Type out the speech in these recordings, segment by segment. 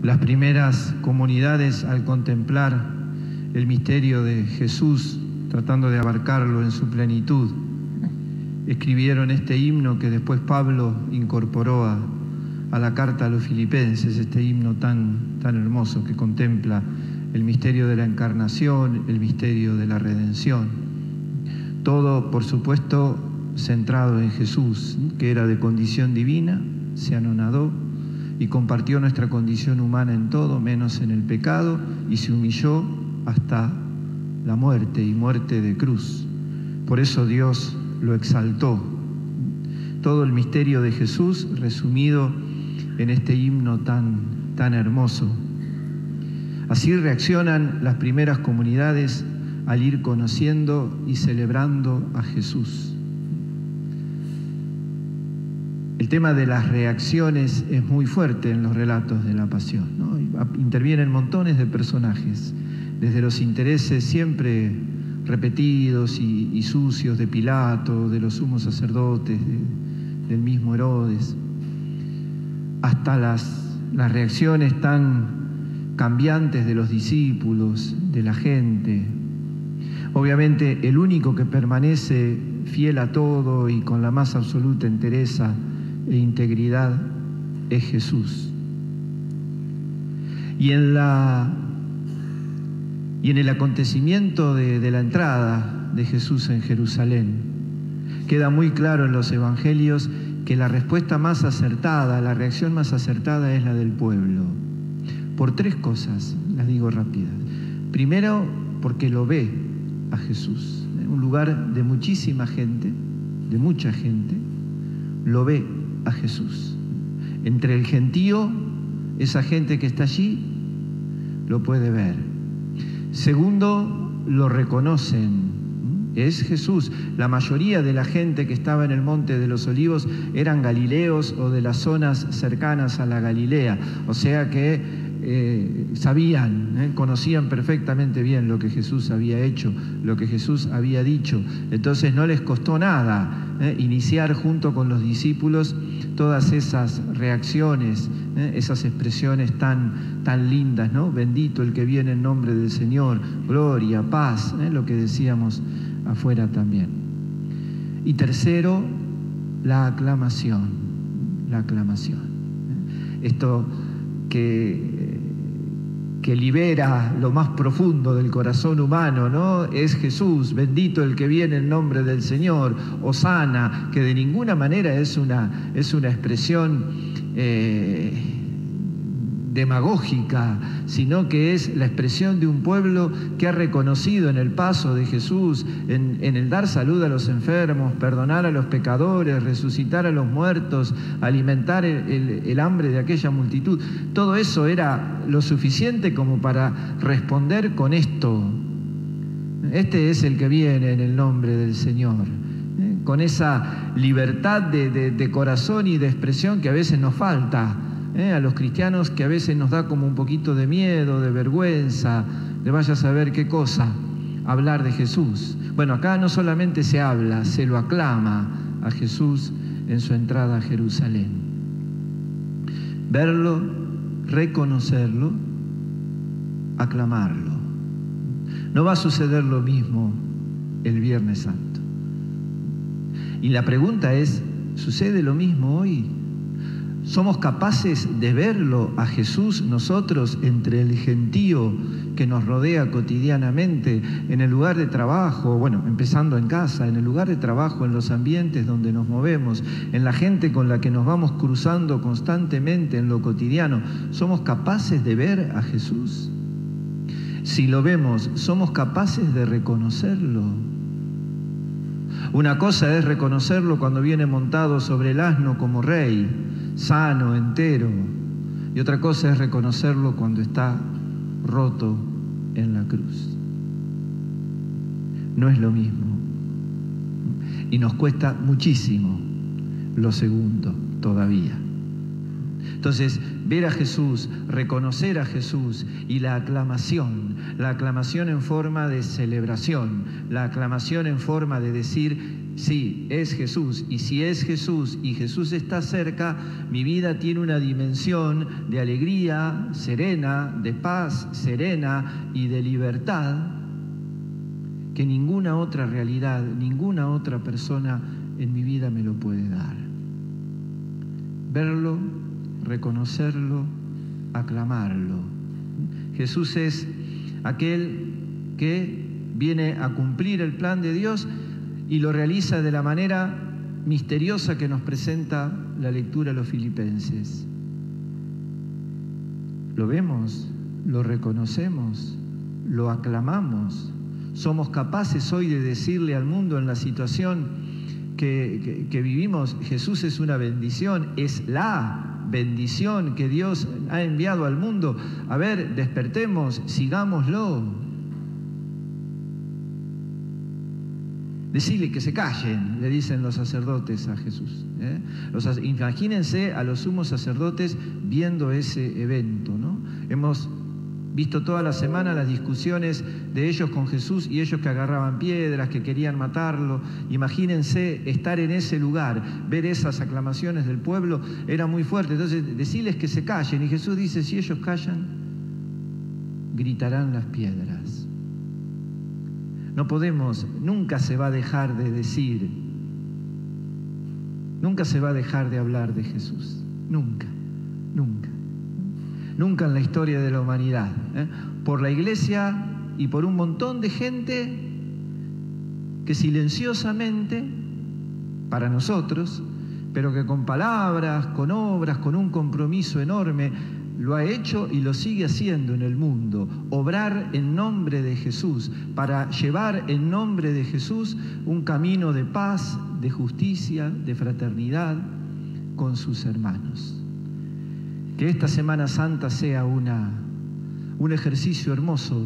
Las primeras comunidades, al contemplar el misterio de Jesús, tratando de abarcarlo en su plenitud, escribieron este himno que después Pablo incorporó a la carta a los filipenses, este himno tan hermoso que contempla el misterio de la encarnación, el misterio de la redención. Todo, por supuesto, centrado en Jesús, que era de condición divina, se anonadó y compartió nuestra condición humana en todo, menos en el pecado, y se humilló hasta la muerte, y muerte de cruz. Por eso Dios lo exaltó. Todo el misterio de Jesús resumido en este himno tan hermoso. Así reaccionan las primeras comunidades al ir conociendo y celebrando a Jesús. El tema de las reacciones es muy fuerte en los relatos de la Pasión, ¿no? Intervienen montones de personajes, desde los intereses siempre repetidos y sucios de Pilato, de los sumos sacerdotes, del mismo Herodes, hasta las reacciones tan cambiantes de los discípulos, de la gente. Obviamente el único que permanece fiel a todo y con la más absoluta entereza e integridad es Jesús. Y en el acontecimiento de la entrada de Jesús en Jerusalén, queda muy claro en los evangelios que la respuesta más acertada, la reacción más acertada es la del pueblo. Por tres cosas, las digo rápidas. Primero, porque lo ve a Jesús. Un lugar de muchísima gente, de mucha gente, lo ve a Jesús. Entre el gentío, esa gente que está allí, lo puede ver. Segundo, lo reconocen. Es Jesús. La mayoría de la gente que estaba en el Monte de los Olivos eran galileos o de las zonas cercanas a la Galilea. O sea que sabían, conocían perfectamente bien lo que Jesús había hecho, lo que Jesús había dicho. Entonces no les costó nada iniciar junto con los discípulos todas esas reacciones, esas expresiones tan lindas, ¿no? Bendito el que viene en nombre del Señor, gloria, paz, lo que decíamos afuera también. Y tercero, la aclamación. Esto que libera lo más profundo del corazón humano, ¿no? Es Jesús, bendito el que viene en nombre del Señor, hosana, que de ninguna manera es una expresión demagógica, sino que es la expresión de un pueblo que ha reconocido en el paso de Jesús, en el dar salud a los enfermos, perdonar a los pecadores, resucitar a los muertos, alimentar el hambre de aquella multitud. Todo eso era lo suficiente como para responder con esto. Este es el que viene en el nombre del Señor. Con esa libertad de corazón y de expresión que a veces nos falta. A los cristianos, que a veces nos da como un poquito de miedo, de vergüenza, de vaya a saber qué cosa, hablar de Jesús. Bueno, acá no solamente se habla, se lo aclama a Jesús en su entrada a Jerusalén. Verlo, reconocerlo, aclamarlo. No va a suceder lo mismo el Viernes Santo. Y la pregunta es, ¿sucede lo mismo hoy? ¿Somos capaces de verlo a Jesús nosotros entre el gentío que nos rodea cotidianamente, en el lugar de trabajo, bueno, empezando en casa, en el lugar de trabajo, en los ambientes donde nos movemos, en la gente con la que nos vamos cruzando constantemente en lo cotidiano? ¿Somos capaces de ver a Jesús? Si lo vemos, ¿somos capaces de reconocerlo? Una cosa es reconocerlo cuando viene montado sobre el asno como rey, sano, entero, y otra cosa es reconocerlo cuando está roto en la cruz. No es lo mismo, y nos cuesta muchísimo lo segundo todavía. Entonces, ver a Jesús, reconocer a Jesús y la aclamación en forma de celebración, la aclamación en forma de decir, sí, es Jesús. Y si es Jesús y Jesús está cerca, mi vida tiene una dimensión de alegría serena, de paz serena y de libertad que ninguna otra realidad, ninguna otra persona en mi vida me lo puede dar. Verlo, reconocerlo, aclamarlo. Jesús es aquel que viene a cumplir el plan de Dios y lo realiza de la manera misteriosa que nos presenta la lectura de los Filipenses. Lo vemos, lo reconocemos, lo aclamamos. Somos capaces hoy de decirle al mundo en la situación que vivimos, Jesús es una bendición, es la bendición que Dios ha enviado al mundo. A ver, despertemos, sigámoslo. Decirle que se callen, le dicen los sacerdotes a Jesús. Imagínense a los sumos sacerdotes viendo ese evento, ¿no? Hemos visto toda la semana las discusiones de ellos con Jesús y ellos que agarraban piedras, que querían matarlo. Imagínense estar en ese lugar, ver esas aclamaciones del pueblo, era muy fuerte. Entonces, decirles que se callen. Y Jesús dice, si ellos callan, gritarán las piedras. No podemos, nunca se va a dejar de decir, nunca se va a dejar de hablar de Jesús. Nunca, nunca. Nunca en la historia de la humanidad, por la Iglesia y por un montón de gente que silenciosamente, para nosotros, pero que con palabras, con obras, con un compromiso enorme, lo ha hecho y lo sigue haciendo en el mundo. Obrar en nombre de Jesús, para llevar en nombre de Jesús un camino de paz, de justicia, de fraternidad con sus hermanos. Que esta Semana Santa sea un ejercicio hermoso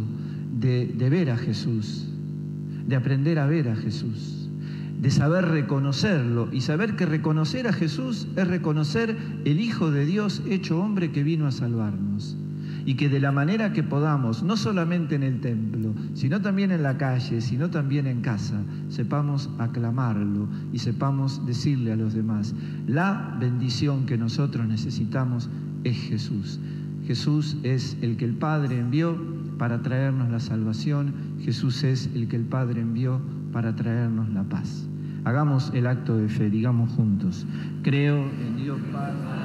de ver a Jesús, de aprender a ver a Jesús, de saber reconocerlo y saber que reconocer a Jesús es reconocer el Hijo de Dios hecho hombre que vino a salvarnos. Y que de la manera que podamos, no solamente en el templo, sino también en la calle, sino también en casa, sepamos aclamarlo y sepamos decirle a los demás, la bendición que nosotros necesitamos es Jesús. Jesús es el que el Padre envió para traernos la salvación. Jesús es el que el Padre envió para traernos la paz. Hagamos el acto de fe, digamos juntos, creo en Dios Padre.